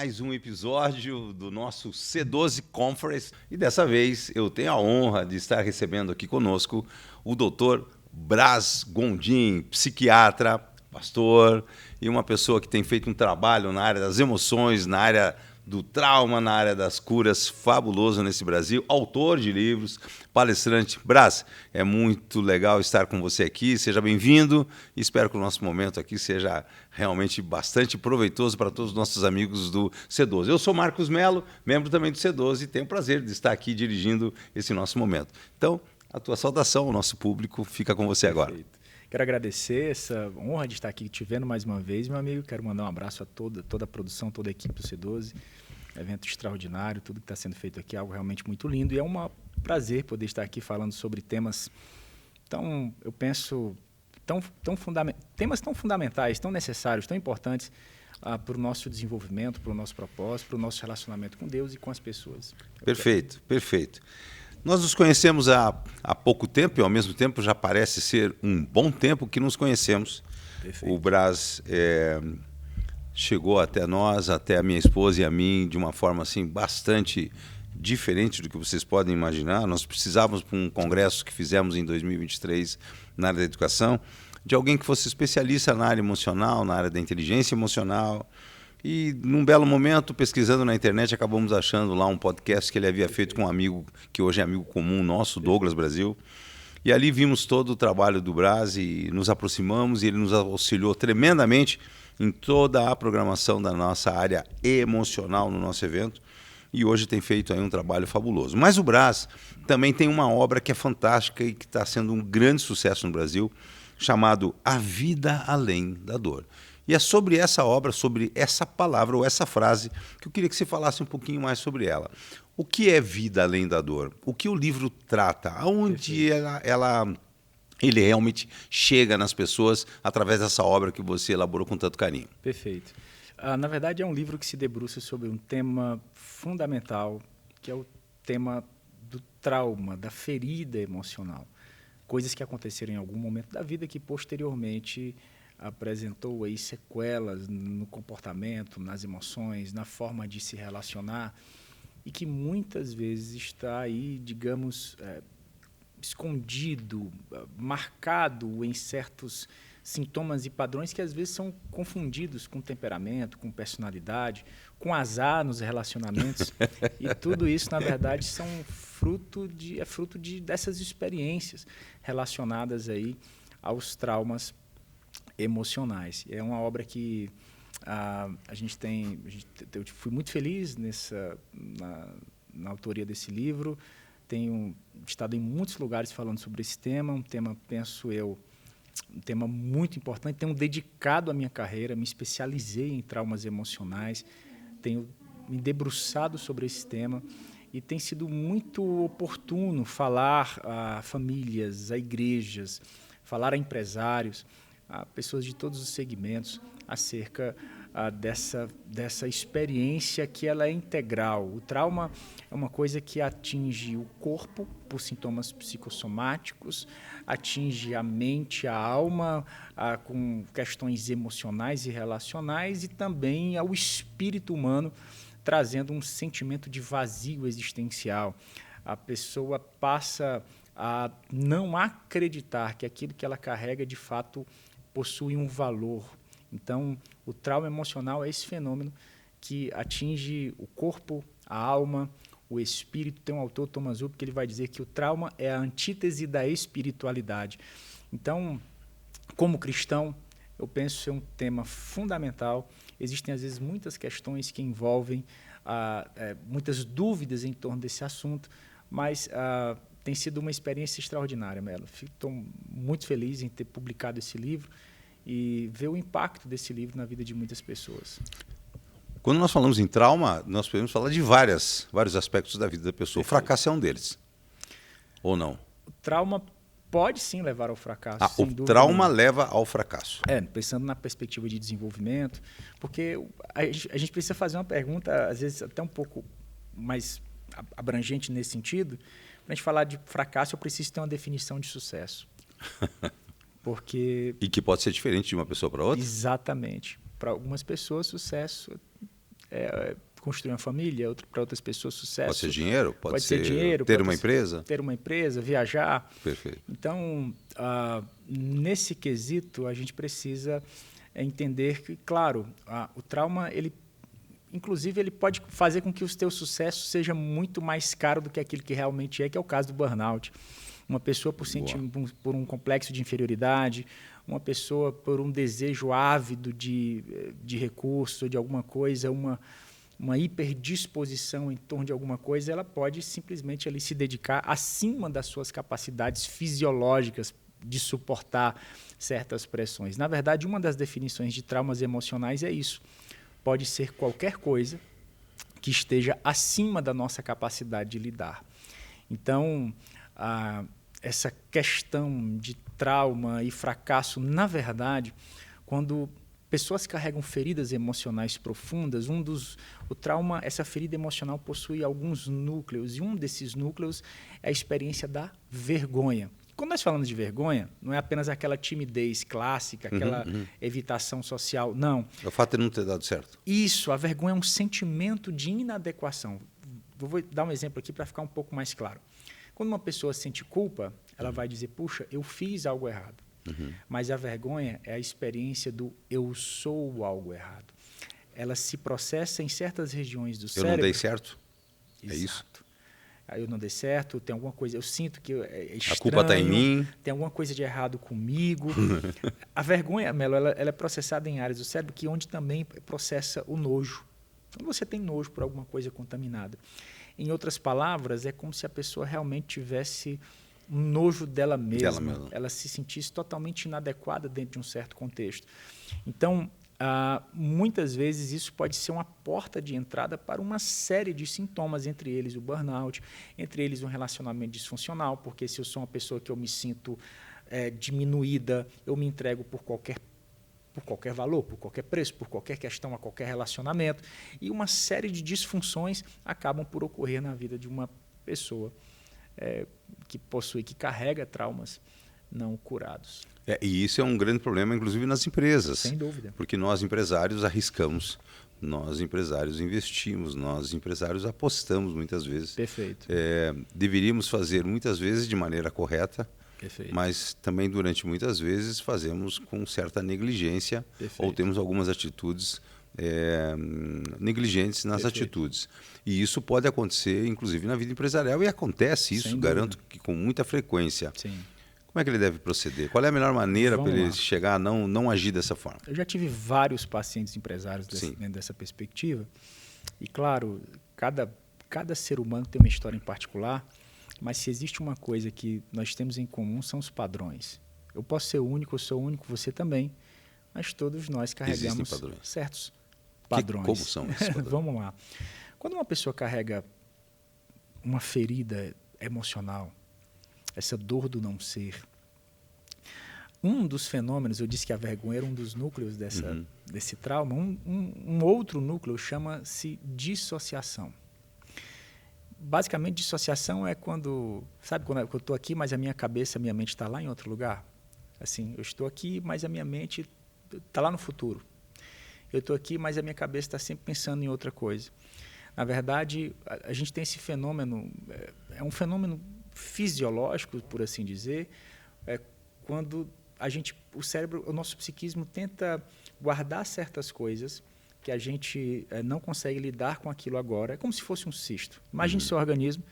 mais um episódio do nosso C12 Conference e dessa vez eu tenho a honra de estar recebendo aqui conosco o Dr. Braz Gondim, psiquiatra, pastor e uma pessoa que tem feito um trabalho na área das emoções, na área do trauma, na área das curas, fabuloso nesse Brasil, autor de livros, palestrante. Braz, é muito legal estar com você aqui, seja bem-vindo. Espero que o nosso momento aqui seja realmente bastante proveitoso para todos os nossos amigos do C12. Eu sou Marcos Melo, membro também do C12 e tenho o prazer de estar aqui dirigindo esse nosso momento. Então, a tua saudação ao nosso público fica com você agora. Perfeito. Quero agradecer essa honra de estar aqui te vendo mais uma vez, meu amigo. Quero mandar um abraço a toda a produção, toda a equipe do C12. Evento extraordinário, tudo que está sendo feito aqui é algo realmente muito lindo. E é um prazer poder estar aqui falando sobre temas tão, eu penso, temas tão fundamentais, tão necessários, tão importantes para o nosso desenvolvimento, para o nosso propósito, para o nosso relacionamento com Deus e com as pessoas. Perfeito, perfeito. Nós nos conhecemos há pouco tempo e, ao mesmo tempo, já parece ser um bom tempo que nos conhecemos. Perfeito. O Braz chegou até nós, até a minha esposa e a mim, de uma forma assim, bastante diferente do que vocês podem imaginar. Nós precisávamos, para um congresso que fizemos em 2023 na área da educação, de alguém que fosse especialista na área emocional, na área da inteligência emocional. E, num belo momento, pesquisando na internet, acabamos achando lá um podcast que ele havia feito com um amigo, que hoje é amigo comum nosso, Douglas Brasil. E ali vimos todo o trabalho do Braz e nos aproximamos e ele nos auxiliou tremendamente em toda a programação da nossa área emocional no nosso evento. E hoje tem feito aí um trabalho fabuloso. Mas o Braz também tem uma obra que é fantástica e que está sendo um grande sucesso no Brasil, chamado A Vida Além da Dor. E é sobre essa obra, sobre essa palavra ou essa frase que eu queria que você falasse um pouquinho mais sobre ela. O que é vida além da dor? O que o livro trata? Aonde ele realmente chega nas pessoas através dessa obra que você elaborou com tanto carinho? Perfeito. Na verdade, é um livro que se debruça sobre um tema fundamental, que é o tema do trauma, da ferida emocional. Coisas que aconteceram em algum momento da vida que posteriormente apresentou aí sequelas no comportamento, nas emoções, na forma de se relacionar e que muitas vezes está aí, digamos, escondido, marcado em certos sintomas e padrões que às vezes são confundidos com temperamento, com personalidade, com azar nos relacionamentos. E tudo isso, na verdade, são fruto dessas experiências relacionadas aí aos traumas emocionais. É uma obra que eu fui muito feliz na autoria desse livro. Tenho estado em muitos lugares falando sobre esse tema, um tema, penso eu, um tema muito importante. Tenho dedicado a minha carreira, me especializei em traumas emocionais, tenho me debruçado sobre esse tema e tem sido muito oportuno falar a famílias, a igrejas, falar a empresários, a pessoas de todos os segmentos acerca dessa experiência que ela é integral. O trauma é uma coisa que atinge o corpo por sintomas psicossomáticos, atinge a mente, a alma, com questões emocionais e relacionais e também ao espírito humano, trazendo um sentimento de vazio existencial. A pessoa passa a não acreditar que aquilo que ela carrega de fato possui um valor. Então, o trauma emocional é esse fenômeno que atinge o corpo, a alma, o espírito. Tem um autor, Thomas Hope, que ele vai dizer que o trauma é a antítese da espiritualidade. Então, como cristão, eu penso ser um tema fundamental. Existem, às vezes, muitas questões que envolvem muitas dúvidas em torno desse assunto, mas tem sido uma experiência extraordinária, Melo. Estou muito feliz em ter publicado esse livro e ver o impacto desse livro na vida de muitas pessoas. Quando nós falamos em trauma, nós podemos falar de vários aspectos da vida da pessoa. Perfeito. O fracasso é um deles, ou não? O trauma pode sim levar ao fracasso. O trauma leva ao fracasso. Pensando na perspectiva de desenvolvimento, porque a gente precisa fazer uma pergunta, às vezes até um pouco mais abrangente nesse sentido. Para a gente falar de fracasso, eu preciso ter uma definição de sucesso. Porque... E que pode ser diferente de uma pessoa para outra? Exatamente. Para algumas pessoas, sucesso construir uma família, para outras pessoas sucesso. Pode ser dinheiro, pode ser dinheiro, ter uma empresa. Ter uma empresa, viajar. Perfeito. Então, nesse quesito, a gente precisa entender que, claro, o trauma, inclusive, ele pode fazer com que o teu sucesso seja muito mais caro do que aquilo que realmente é, que é o caso do burnout. Uma pessoa por um complexo de inferioridade, uma pessoa por um desejo ávido de recurso, de alguma coisa, uma hiperdisposição em torno de alguma coisa, ela pode simplesmente ali se dedicar acima das suas capacidades fisiológicas de suportar certas pressões. Na verdade, uma das definições de traumas emocionais é isso. Pode ser qualquer coisa que esteja acima da nossa capacidade de lidar. Então, essa questão de trauma e fracasso, na verdade, quando pessoas carregam feridas emocionais profundas, o trauma, essa ferida emocional possui alguns núcleos, e um desses núcleos é a experiência da vergonha. Quando nós falamos de vergonha, não é apenas aquela timidez clássica, aquela evitação social, não. É o fato de não ter dado certo. Isso, a vergonha é um sentimento de inadequação. Vou dar um exemplo aqui para ficar um pouco mais claro. Quando uma pessoa sente culpa, ela vai dizer, puxa, eu fiz algo errado. Mas a vergonha é a experiência do eu sou algo errado. Ela se processa em certas regiões do cérebro. Eu não dei certo? Exato. É isso? Aí eu não dei certo, tem alguma coisa, eu sinto que é estranho. A culpa está em mim. Tem alguma coisa de errado comigo. A vergonha, Melo, ela é processada em áreas do cérebro onde também processa o nojo. Quando você tem nojo por alguma coisa contaminada. Em outras palavras, é como se a pessoa realmente tivesse um nojo dela mesma. Ela se sentisse totalmente inadequada dentro de um certo contexto. Então, muitas vezes isso pode ser uma porta de entrada para uma série de sintomas, entre eles o burnout, entre eles um relacionamento disfuncional, porque se eu sou uma pessoa que eu me sinto diminuída, eu me entrego por qualquer valor, por qualquer preço, por qualquer questão, a qualquer relacionamento, e uma série de disfunções acabam por ocorrer na vida de uma pessoa que carrega traumas não curados. E isso é um grande problema, inclusive nas empresas. Sem dúvida. Porque nós, empresários, arriscamos, nós, empresários, investimos, nós, empresários, apostamos muitas vezes. Perfeito. Deveríamos fazer muitas vezes de maneira correta, perfeito, mas também durante muitas vezes fazemos com certa negligência. Perfeito. Ou temos algumas atitudes negligentes nas perfeito. Atitudes. E isso pode acontecer, inclusive, na vida empresarial, e acontece isso, garanto que com muita frequência. Sim. Como é que ele deve proceder? Qual é a melhor maneira para ele chegar a não agir dessa forma? Eu já tive vários pacientes empresários dentro dessa perspectiva. E, claro, cada ser humano tem uma história em particular, mas se existe uma coisa que nós temos em comum, são os padrões. Eu posso ser único, eu sou único, você também, mas todos nós carregamos certos padrões. Como são esses padrões? Vamos lá. Quando uma pessoa carrega uma ferida emocional, essa dor do não ser, um dos fenômenos, eu disse que a vergonha era um dos núcleos desse trauma, um outro núcleo chama-se dissociação. Basicamente, dissociação é quando eu estou aqui, mas a minha cabeça, a minha mente está lá em outro lugar. Assim, eu estou aqui, mas a minha mente está lá no futuro. Eu estou aqui, mas a minha cabeça está sempre pensando em outra coisa. Na verdade, a gente tem esse fenômeno, é um fenômeno fisiológico, por assim dizer, quando o cérebro, o nosso psiquismo tenta guardar certas coisas que a gente não consegue lidar com aquilo agora. É como se fosse um cisto. Imagine seu organismo,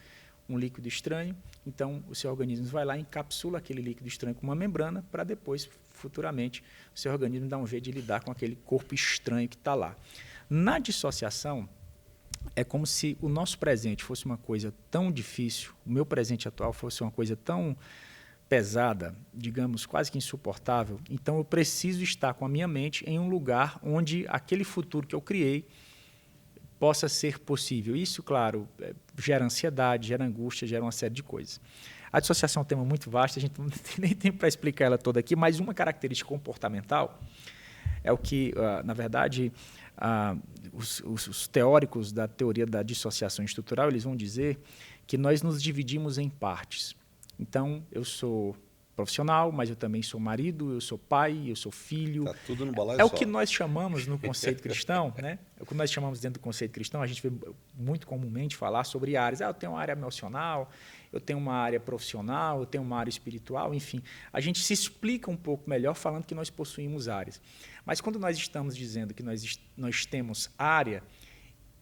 um líquido estranho, então o seu organismo vai lá e encapsula aquele líquido estranho com uma membrana para depois, futuramente, o seu organismo dar um jeito de lidar com aquele corpo estranho que está lá. Na dissociação, é como se o nosso presente fosse uma coisa tão difícil, o meu presente atual fosse uma coisa tão pesada, digamos, quase que insuportável. Então, eu preciso estar com a minha mente em um lugar onde aquele futuro que eu criei possa ser possível. Isso, claro, gera ansiedade, gera angústia, gera uma série de coisas. A dissociação é um tema muito vasto, a gente não tem nem tempo para explicar ela toda aqui, mas uma característica comportamental é o que, na verdade, os teóricos da teoria da dissociação estrutural, eles vão dizer que nós nos dividimos em partes. Então, eu sou profissional, mas eu também sou marido, eu sou pai, eu sou filho. Tá tudo no balaio É só. o que nós chamamos no conceito cristão, né? É o que nós chamamos dentro do conceito cristão, a gente vê muito comumente falar sobre áreas. Eu tenho uma área emocional, eu tenho uma área profissional, eu tenho uma área espiritual, enfim. A gente se explica um pouco melhor falando que nós possuímos áreas. Mas quando nós estamos dizendo que nós temos área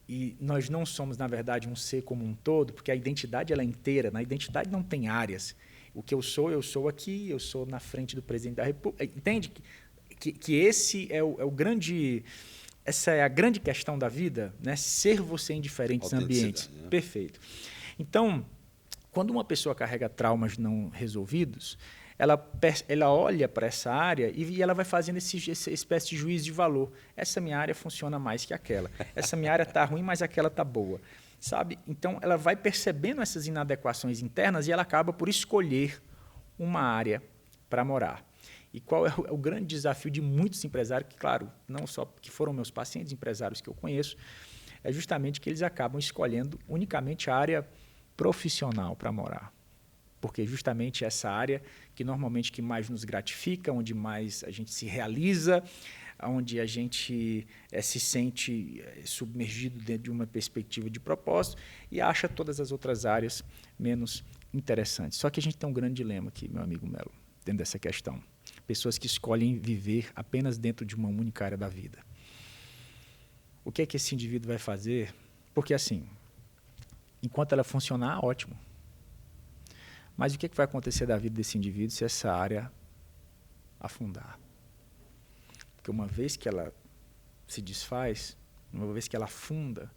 e nós não somos, na verdade, um ser como um todo, porque a identidade ela é inteira, na identidade não tem áreas. O que eu sou aqui, eu sou na frente do presidente da República. Entende que esse é o grande... Essa é a grande questão da vida, né? Ser você em diferentes ambientes. Né? Perfeito. Então, quando uma pessoa carrega traumas não resolvidos, ela olha para essa área e ela vai fazendo essa espécie de juízo de valor. Essa minha área funciona mais que aquela. Essa minha área está ruim, mas aquela está boa. Sabe? Então, ela vai percebendo essas inadequações internas e ela acaba por escolher uma área para morar. E qual é o grande desafio de muitos empresários, que, claro, não só que foram meus pacientes, empresários que eu conheço, é justamente que eles acabam escolhendo unicamente a área profissional para morar. Porque justamente essa área que normalmente que mais nos gratifica, onde mais a gente se realiza, onde a gente se sente submergido dentro de uma perspectiva de propósito e acha todas as outras áreas menos interessantes. Só que a gente tem um grande dilema aqui, meu amigo Melo, dentro dessa questão. Pessoas que escolhem viver apenas dentro de uma única área da vida. O que é que esse indivíduo vai fazer? Porque, assim, enquanto ela funcionar, ótimo. Mas o que é que vai acontecer da vida desse indivíduo se essa área afundar? Porque uma vez que ela se desfaz, uma vez que ela afunda,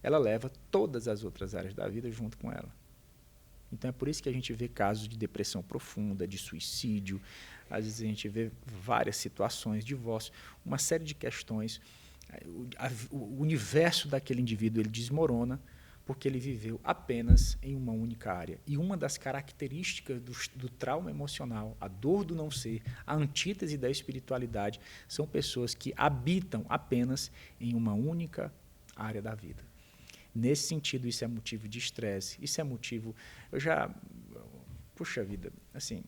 ela leva todas as outras áreas da vida junto com ela. Então é por isso que a gente vê casos de depressão profunda, de suicídio, às vezes a gente vê várias situações, divórcio, uma série de questões. O universo daquele indivíduo ele desmorona porque ele viveu apenas em uma única área. E uma das características do trauma emocional, a dor do não ser, a antítese da espiritualidade, são pessoas que habitam apenas em uma única área da vida. Nesse sentido, isso é motivo de estresse, isso é motivo... Puxa vida, assim,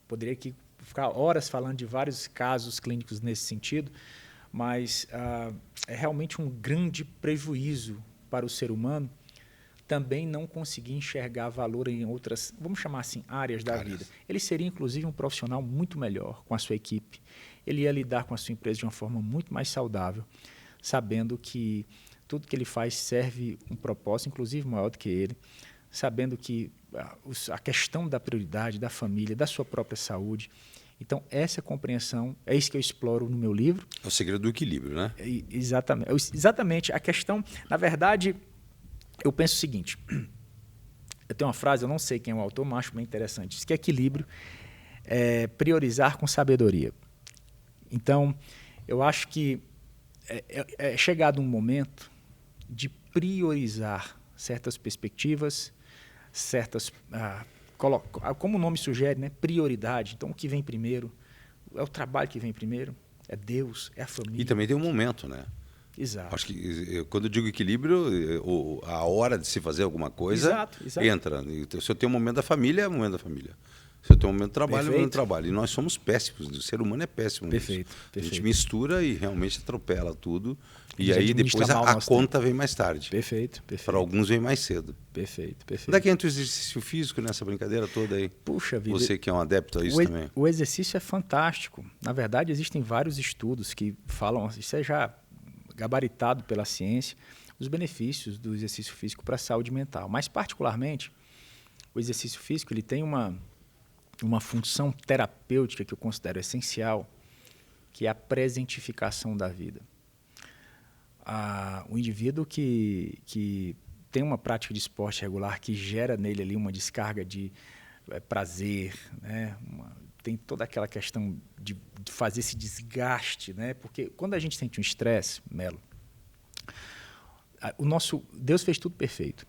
poderia aqui ficar horas falando de vários casos clínicos nesse sentido, mas é realmente um grande prejuízo para o ser humano também não conseguir enxergar valor em outras, vamos chamar assim, áreas da vida. Ele seria, inclusive, um profissional muito melhor com a sua equipe. Ele ia lidar com a sua empresa de uma forma muito mais saudável, sabendo que tudo que ele faz serve um propósito, inclusive maior do que ele, sabendo que a questão da prioridade, da família, da sua própria saúde. Então, essa compreensão, é isso que eu exploro no meu livro. É o segredo do equilíbrio, né? Exatamente. Exatamente. A questão, na verdade, eu penso o seguinte. Eu tenho uma frase, eu não sei quem é o autor, mas acho bem interessante. Diz que equilíbrio é priorizar com sabedoria. Então, eu acho que é chegado um momento de priorizar certas perspectivas, certas... como o nome sugere, né? Prioridade. Então, o que vem primeiro? É o trabalho que vem primeiro? É Deus? É a família? E também tem um momento, né? Exato. Acho que quando eu digo equilíbrio, a hora de se fazer alguma coisa entra. Se eu tenho um momento da família, é um momento da família. Se eu tenho um momento do trabalho, é um momento do trabalho. E nós somos péssimos. O ser humano é péssimo. Perfeito. A gente mistura e realmente atropela tudo. E aí depois a conta vem mais tarde. Perfeito. Para alguns vem mais cedo. Perfeito. Daqui entra o exercício físico nessa brincadeira toda aí. Puxa vida. Você que é um adepto a isso também. O exercício é fantástico. Na verdade, existem vários estudos que falam, isso é já gabaritado pela ciência, os benefícios do exercício físico para a saúde mental. Mas, particularmente, o exercício físico ele tem uma função terapêutica que eu considero essencial, que é a presentificação da vida. O indivíduo que tem uma prática de esporte regular que gera nele ali uma descarga de prazer, né? Tem toda aquela questão de fazer esse desgaste, né? Porque quando a gente sente um estresse, Melo, Deus fez tudo perfeito.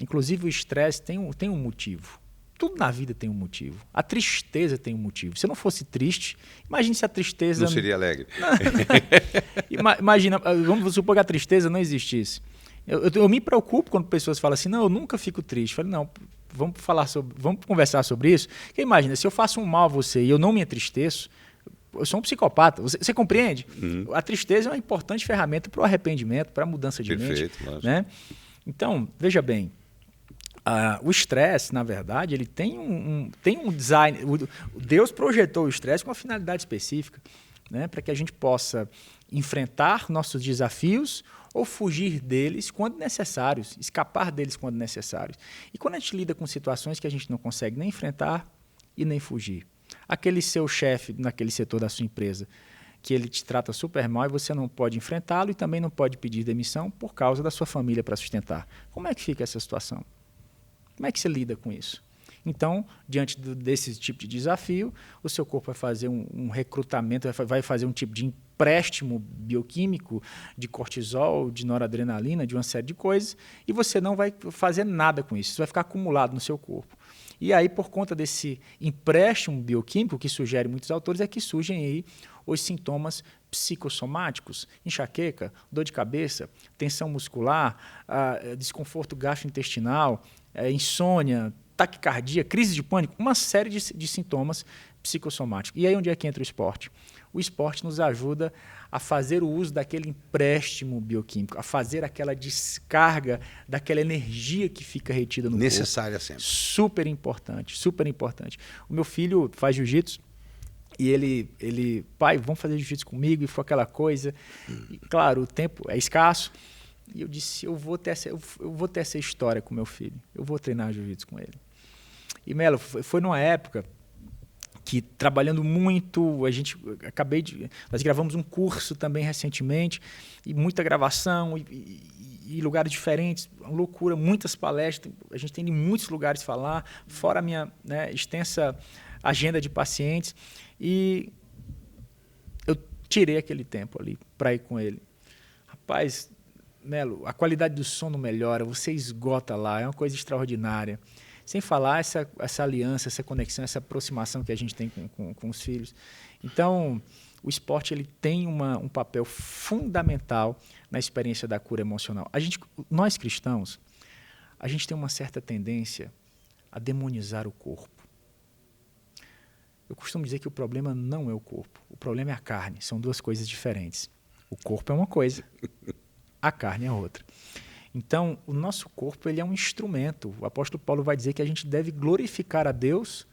Inclusive o estresse tem um motivo. Tudo na vida tem um motivo. A tristeza tem um motivo. Se não fosse triste, imagine se a tristeza... Não seria alegre. Imagina, vamos supor que a tristeza não existisse. Eu me preocupo quando pessoas falam assim, não, eu nunca fico triste. Eu falo, não, vamos conversar sobre isso. Porque imagina, se eu faço um mal a você e eu não me entristeço, eu sou um psicopata. Você compreende? A tristeza é uma importante ferramenta para o arrependimento, para a mudança de mente. Lógico. Né? Então, veja bem, o estresse, na verdade, ele tem um design. Deus projetou o estresse com uma finalidade específica, né? Para que a gente possa enfrentar nossos desafios ou fugir deles quando necessários, escapar deles quando necessários. E quando a gente lida com situações que a gente não consegue nem enfrentar e nem fugir. Aquele seu chefe naquele setor da sua empresa, que ele te trata super mal e você não pode enfrentá-lo e também não pode pedir demissão por causa da sua família para sustentar. Como é que fica essa situação? Como é que você lida com isso? Então, diante desse tipo de desafio, o seu corpo vai fazer um recrutamento, vai fazer um tipo de empréstimo bioquímico de cortisol, de noradrenalina, de uma série de coisas, e você não vai fazer nada com isso. Isso vai ficar acumulado no seu corpo. E aí, por conta desse empréstimo bioquímico, que sugere muitos autores, é que surgem aí os sintomas psicossomáticos, enxaqueca, dor de cabeça, tensão muscular, desconforto gastrointestinal, insônia, taquicardia, crise de pânico, uma série de sintomas psicossomáticos. E aí onde é que entra o esporte? O esporte nos ajuda a fazer o uso daquele empréstimo bioquímico, a fazer aquela descarga daquela energia que fica retida no corpo. Necessária sempre. Super importante, super importante. O meu filho faz jiu-jitsu e ele, pai, vamos fazer jiu-jitsu comigo, e foi aquela coisa. E, claro, o tempo é escasso. E eu disse, eu vou ter essa história com meu filho. Eu vou treinar jiu-jitsu com ele. E, Melo, foi numa época que, trabalhando muito, nós gravamos um curso também recentemente, e muita gravação, e lugares diferentes, uma loucura, muitas palestras, a gente tem em muitos lugares falar, fora a minha extensa agenda de pacientes, e eu tirei aquele tempo ali para ir com ele. Rapaz, Melo, a qualidade do sono melhora, você esgota lá, é uma coisa extraordinária. Sem falar essa aliança, essa conexão, essa aproximação que a gente tem com os filhos. Então, o esporte ele tem um papel fundamental na experiência da cura emocional. Nós cristãos, a gente tem uma certa tendência a demonizar o corpo. Eu costumo dizer que o problema não é o corpo, o problema é a carne, são duas coisas diferentes. O corpo é uma coisa, a carne é outra. Então, o nosso corpo ele é um instrumento. O apóstolo Paulo vai dizer que a gente deve glorificar a Deus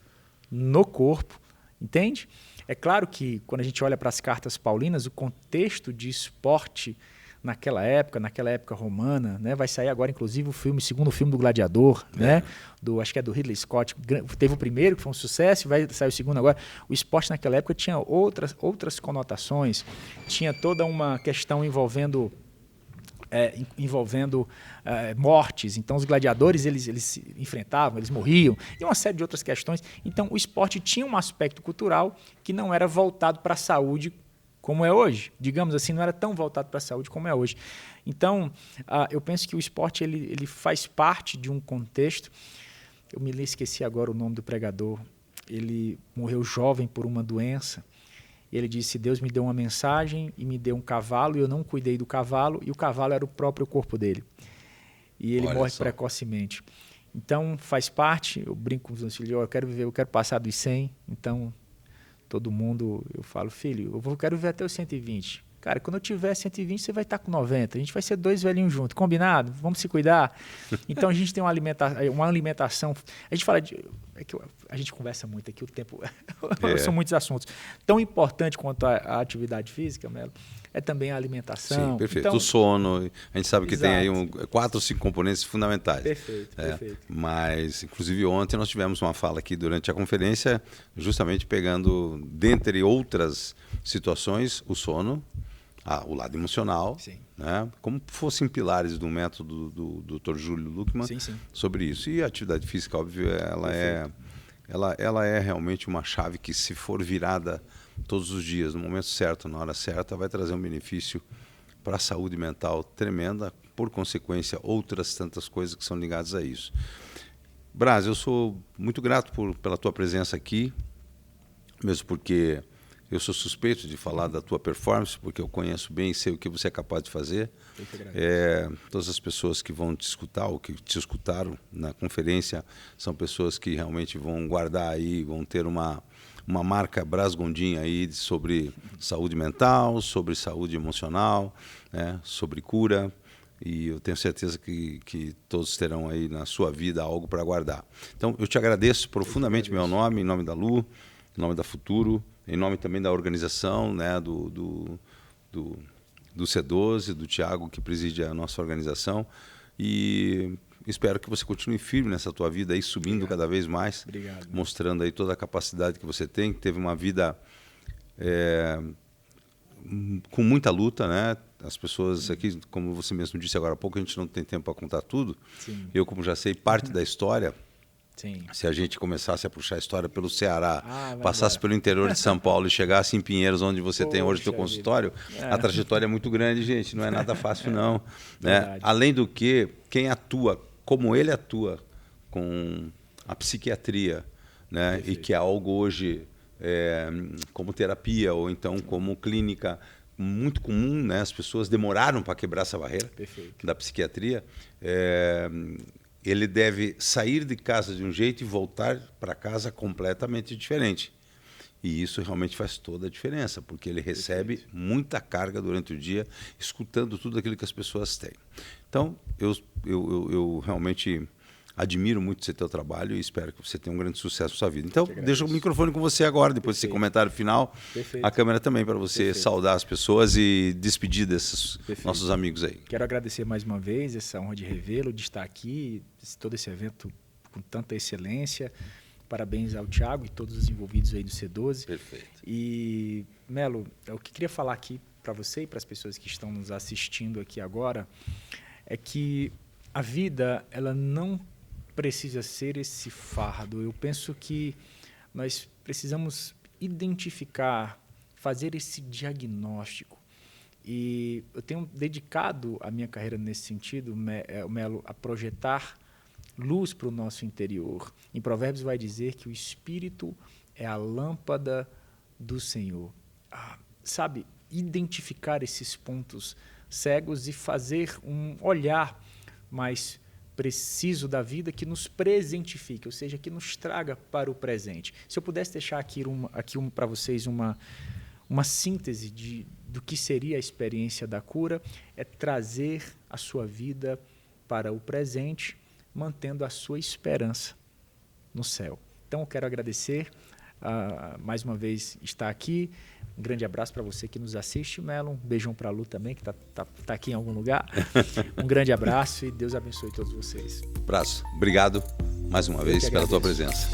no corpo, entende? É claro que, quando a gente olha para as cartas paulinas, o contexto de esporte naquela época romana, né? Vai sair agora, inclusive, o segundo filme do Gladiador, né? Acho que é do Ridley Scott. Teve o primeiro, que foi um sucesso, vai sair o segundo agora. O esporte naquela época tinha outras conotações, tinha toda uma questão envolvendo mortes. Então, os gladiadores eles se enfrentavam, eles morriam, e uma série de outras questões. Então, o esporte tinha um aspecto cultural que não era voltado para a saúde como é hoje. Digamos assim, não era tão voltado para a saúde como é hoje. Então, eu penso que o esporte ele faz parte de um contexto. Eu me esqueci agora o nome do pregador. Ele morreu jovem por uma doença. Ele disse, Deus me deu uma mensagem e me deu um cavalo, e eu não cuidei do cavalo, e o cavalo era o próprio corpo dele. E ele morre precocemente. Então, faz parte, eu brinco com os meus filhos, eu quero viver, eu quero passar dos 100, então, todo mundo, eu falo, filho, eu quero viver até os 120. Cara, quando eu tiver 120, você vai estar com 90. A gente vai ser dois velhinhos juntos. Combinado? Vamos se cuidar? Então, a gente tem uma alimentação. A gente fala a gente conversa muito aqui, o tempo... São muitos assuntos. Tão importante quanto a atividade física, Melo, é também a alimentação. Sim, perfeito. Então, o sono, a gente sabe que exato. Tem aí 4 ou 5 componentes fundamentais. Perfeito. Mas, inclusive, ontem nós tivemos uma fala aqui durante a conferência, justamente pegando, dentre outras situações, o sono, o lado emocional, né? Como fossem pilares do método do Dr. Júlio Luckmann sobre isso. E a atividade física, óbvio, ela é realmente uma chave que, se for virada todos os dias, no momento certo, na hora certa, vai trazer um benefício para a saúde mental tremenda, por consequência, outras tantas coisas que são ligadas a isso. Braz, eu sou muito grato pela tua presença aqui, mesmo porque Eu sou suspeito de falar da tua performance, porque eu conheço bem e sei o que você é capaz de fazer. Todas as pessoas que vão te escutar, ou que te escutaram na conferência, são pessoas que realmente vão guardar aí, vão ter uma marca Brás Gondim aí sobre saúde mental, sobre saúde emocional, né, sobre cura. E eu tenho certeza que todos terão aí na sua vida algo para guardar. Então, eu te agradeço profundamente em meu nome, em nome da Lu, em nome da Futuro, em nome também da organização, né, do C12, do Thiago, que preside a nossa organização. E espero que você continue firme nessa tua vida aí, subindo cada vez mais, mostrando aí toda a capacidade que você tem, que teve uma vida com muita luta, né? As pessoas aqui, como você mesmo disse agora há pouco, a gente não tem tempo para contar tudo. Sim. Eu, como já sei parte da história, sim, se a gente começasse a puxar a história pelo Ceará, passasse pelo interior de São Paulo e chegasse em Pinheiros, onde você tem hoje o seu consultório, a trajetória é muito grande, gente. Não é nada fácil, não. Né? Além do que, quem atua, como ele atua com a psiquiatria, né? E que é algo hoje como terapia ou então como clínica muito comum, né? As pessoas demoraram para quebrar essa barreira da psiquiatria. Ele deve sair de casa de um jeito e voltar para casa completamente diferente. E isso realmente faz toda a diferença, porque ele recebe muita carga durante o dia, escutando tudo aquilo que as pessoas têm. Então, eu realmente admiro muito esse teu trabalho e espero que você tenha um grande sucesso na sua vida. Então, deixo o microfone com você agora, depois desse comentário final. A câmera também, para você saudar as pessoas e despedir desses nossos amigos aí. Quero agradecer mais uma vez essa honra de revê-lo, de estar aqui, todo esse evento com tanta excelência. Parabéns ao Thiago e todos os envolvidos aí do C12. Perfeito. E, Melo, o que eu queria falar aqui para você e para as pessoas que estão nos assistindo aqui agora é que a vida, ela não precisa ser esse fardo. Eu penso que nós precisamos identificar, fazer esse diagnóstico. E eu tenho dedicado a minha carreira nesse sentido, Melo, a projetar luz para o nosso interior. Em Provérbios vai dizer que o Espírito é a lâmpada do Senhor. Sabe, identificar esses pontos cegos e fazer um olhar mais preciso da vida que nos presentifique, ou seja, que nos traga para o presente. Se eu pudesse deixar aqui para vocês uma síntese do que seria a experiência da cura, é trazer a sua vida para o presente, mantendo a sua esperança no céu. Então, eu quero agradecer, mais uma vez, estar aqui. Um grande abraço para você que nos assiste, Melo. Um beijão para a Lu também, que tá aqui em algum lugar. Um grande abraço e Deus abençoe todos vocês. Abraço. Obrigado mais uma vez pela tua presença.